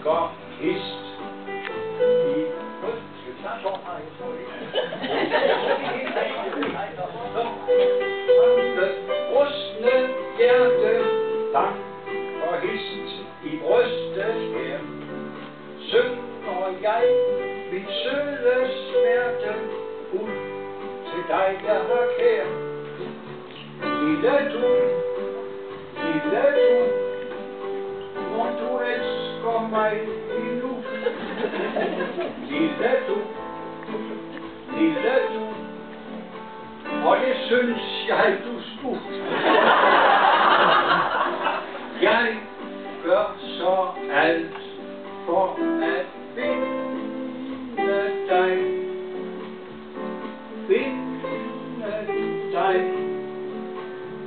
går hist i rustne hjerte, dank og hist i brystet her. Synger jeg min søde smerte ud til dig, der har kær. Lille du, må du elsker mig endnu. Lille du, og det synes jeg, du skulle. Jeg gør så alt for at finde dig.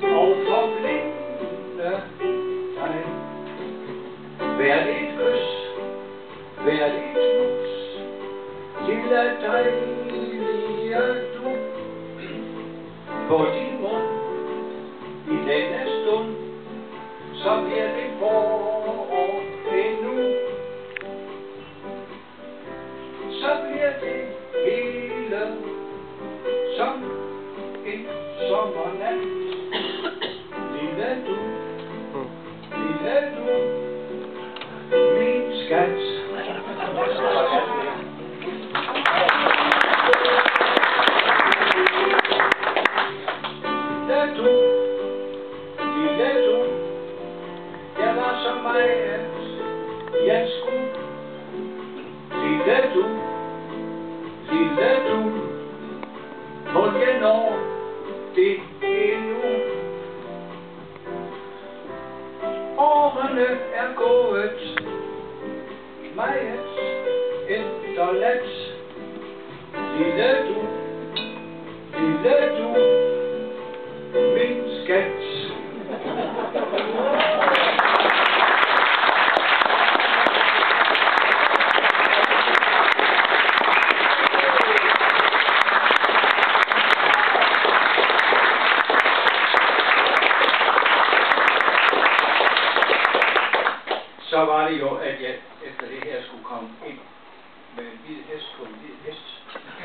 Og forblinde dig. Vær dit kys, vær dit mus, lille dejlige du. På din mund i denne stund, så bliver det forår endnu. Så bliver det hele som en sommernat. Lille du, min skat. Lille du, jeg var så meget, jeg skulle. Lille du, må jeg når det endnu. Årene er gået meget efterladt. Lille du, min skat. Så var det jo, at jeg efter det her skulle komme ind med en hvid hest på en hvid hest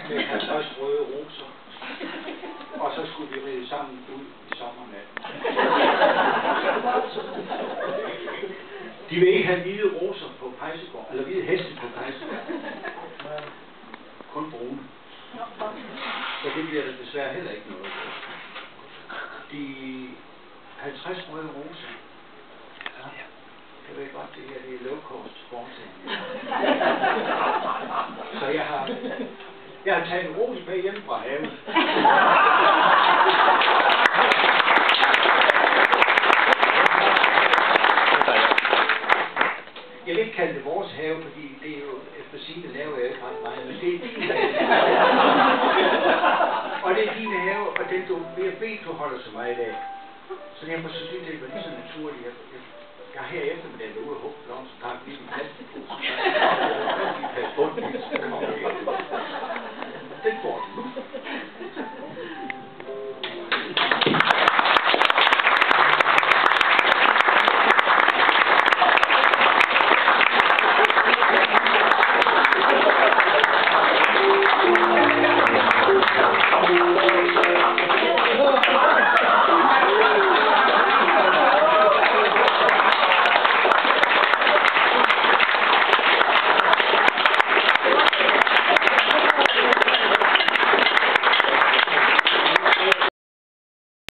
med 50 røde roser, og så skulle vi ride sammen ud i sommernatten. De vil ikke have hvide roser på Pejsegård, eller hvide heste på Pejsegård. Kun brune. Så det bliver der desværre heller ikke noget. De 50 røde roser. Ja. Jeg ved godt, det her det er low-cost sporting. Så jeg har taget en ros med hjem fra haven. Jeg vil ikke kalde det vores have, fordi det er jo, efter sigende laver jeg ikke ret meget, men det er din have. Og det er din have, og den du ved, du holder så meget af. Så derfor synes jeg, det var lige så naturligt. Jeg har her eftermiddag ude og hugge blomster, tak lige en plastikpose. Pas på den.